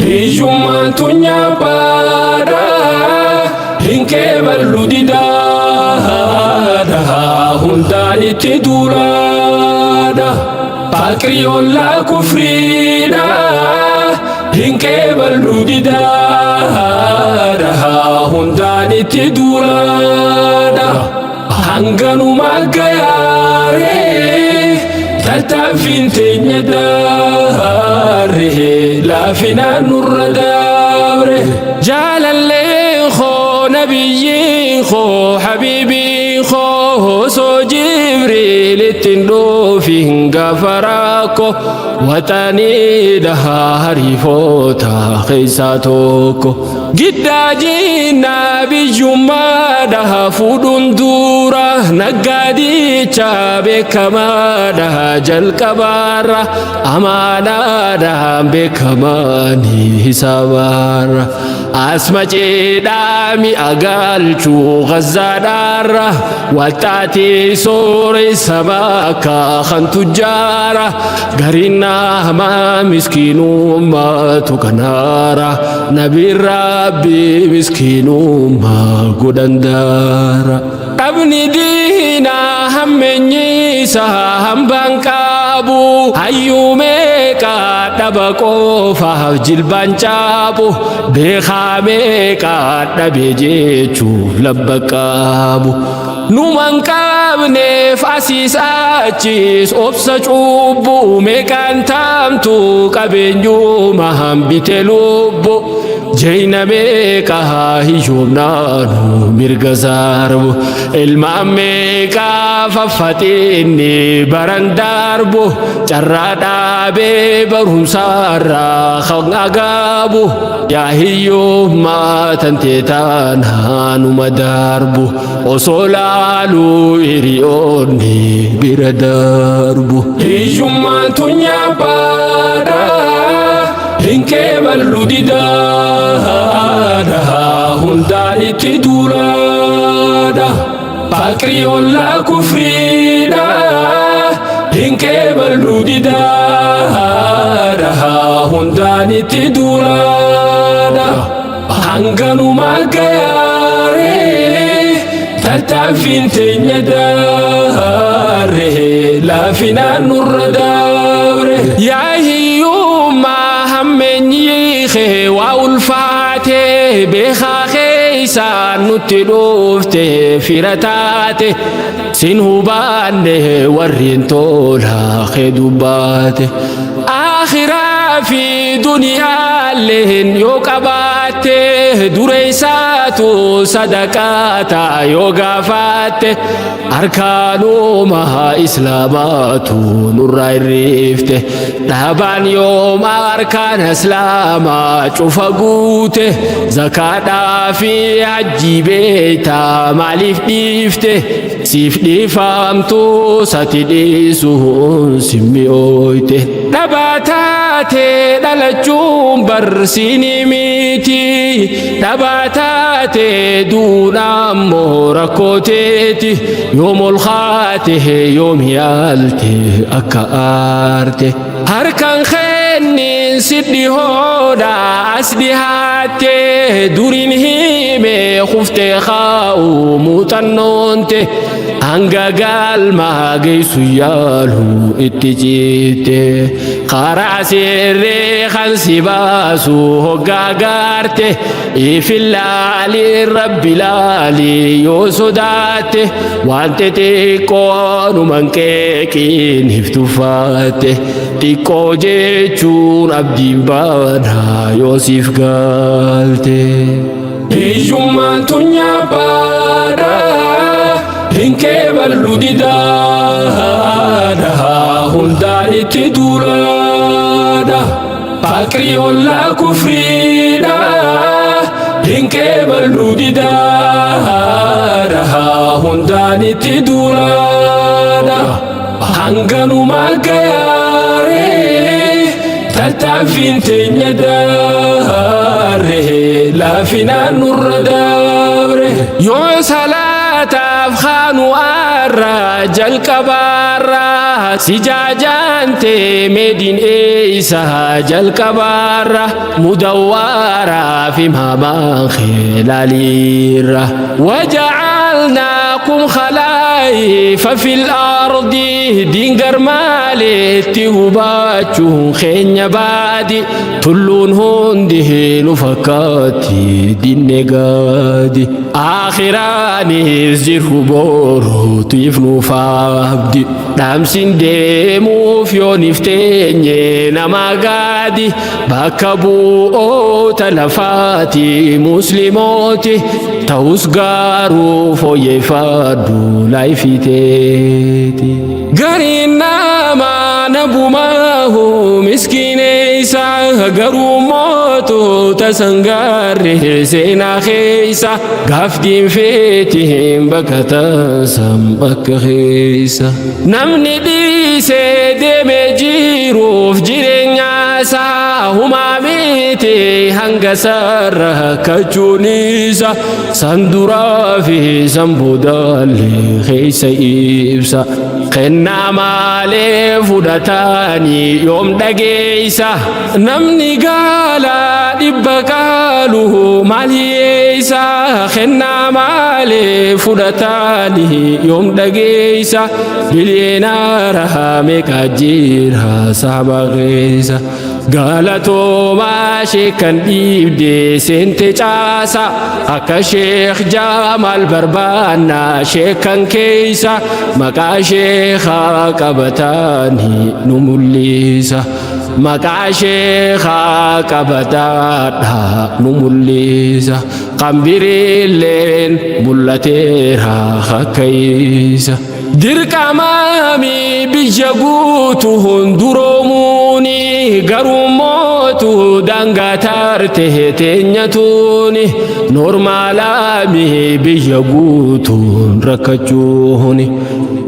hiyyummaan tunyaa baadha hinkee ballu didaadha hundaan itti duulaadha Bakri ollaa kufriidha hinkee ballu didaadha hundaan itti duulaadha hanganuma gayaaree tattaaffiin teenya daaree laafinaan nurra dabre jaalallee koo nabiyyiin koo habiibiin koo soo jibriil ittiin dhoofin gafaraakko watanii dhahaa hariifoota keessaa tokko giddaajiin nabiyyummaa dhahaa fuudhuun dura naggaadicha beekamaadha jalqabaarra amaanaadhaan beekamaanii hisaabaarra asma ceedhaami agaalchuu gazzaadhaarra walxaatii sooressa bakka kan tujjaara garinnaa hamaa miskiinummaatu kanaara nabiin rabbii miskiinummaa godhandaara dhabni diinaa hammeenyiisa hambaan qabu hayyuu meeqaa dhaba qofaaf jilbaan caabu beekaa meeqaa dhabe jechuuf labba qabu numan qabneef asiis achiis obsa cubbuu meeqaan taamtu qabeenyuma hambite lubbu jeyna meeqaa hiyyoomnaanu mirga saarbu ilmaan meeqaa faffaxinni baran darbu carraa dhaabee barumsaarraa kan agaabu yaa hiyyoommaa tantee taanaanuma darbu osoo laaluu hiriyoonni bira darbu hiyyummaan tunyaa baadha hinkee ballu didaadha hundaan itti duulaadha Bakri ollaa kufriidha hinkee ballu didaadha hundaan itti duulaadha hanganuma gayaaree tattaaffiin teenya daaree laafinaan nurra dabre yaa hiyyummaa hammeenyii kee waa ulfaatee beekaa keeysaan nutti dhufte fira taate sin hubaanne warreen tolaa kee dubbaate akhiraa fi duniyaalleen yoo qabaatte dureeysaatu sadaqaata yoo gaafaatte arkaanuma islaamaatu nurraa irreefte dhaabaan yooma arkaan islaamaa cufa guute zakaadhaa fi hajjii beeytaa maaliif dhiifte siif dhiifamtu sati dhiisuun simmi'ooyte dhabaa taatee dhalachuun barsiini miti dhabaa taatee duudhaammoo rakkooteeti yoom ol kaate yoom yaalte akka aarte harkaan kennin sidhi hoodha as dhihaatte durin himee kuftee kaa'u muuxannoonte hanga galmaa geessu yaalu itti ciite karaa seerree kan si baasu hoggaa gaarte ifillaalii rabbi laalii yoo sodaatte waan xixiqqoonuman qeeqiin hiftuffaate xiqqoo jechuun abdiin baanaa yoo siif gaalte hiyyummaan tunyaa baadha hinkee ballu didaadha hundaan itti duulaadha Bakri ollaa kufriidha hinkee ballu didaadha hundaan itti duulaadha hanganuma gayaaree tattaaffiin teenya daaree laafinaan nurra dabre yoo salaataaf kaanu arra jalqabaarra سجاجانت مدين إيسا جل كبارة مدورة في مهما خلاليرة وجعلناكم خلائف في الأرض دينجر مالتي هباتشون خين بادي تلون هنده نفكاتي دين نقادي آخراني زيرو بورو تيفنو فابدي دامسين ديمو فيو نفتيني نما قادي باكبو او تلفاتي مسلموتي توسقارو فوي فادو لايفيتيتي قرينا ما نبو ماهو مسكين إيسا قرو موتو تسنقار سينا خيسا قافدين فيتهم بكتا سمبك خيسا نمني دي سيدي مجيرو في جيرين ياسا هما ميتي هنگا سر كجونيسا سندورا في سنبودا لخيسا إبسا خنا مالي فودتاني يوم دقيسا نمني قالا دبقالو ماليسا خنا مالي فودتاني يوم دقيسا بلينا رحمك أجيرها سابا غيسا قالتو ما شيكن ديبدي سنتي جاسا أكا شيخ جامال بربانا شيكن كيسا مكا شيخا قبتاني نموليسا مكا شيخا قبتانا نموليسا قنبري اللين بلتيرها خكيسا درك أمامي بجبوتو هندروموني قروموتو دانغا تارته تنيتوني نورمالامي بجبوتو ركجوني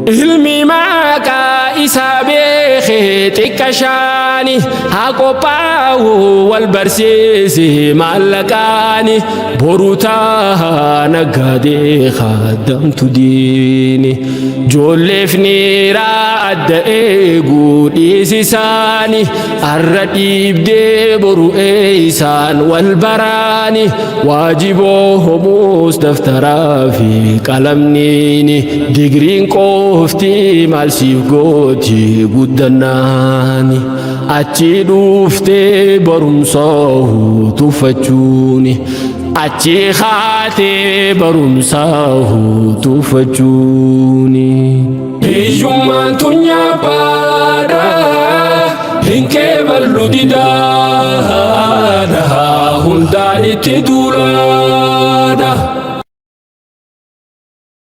علمي ماكا إسابيخي تكشاني هاكو باو والبرسيسي مالكاني بروتاها نقادي خدمت ديني جولفني راد ايغو ديساني الرديب دي برو ايسان والبراني واجبوه مستفترا في قلمنيني ديغرين قوفتي مالسيف قوتي قدناني أتي دوفتي برمصاه تفتشوني أتي خاتي برمصاه تفتشوني إيجومان تنيا بادا هنكي بلودي دادا هنداني تدولادا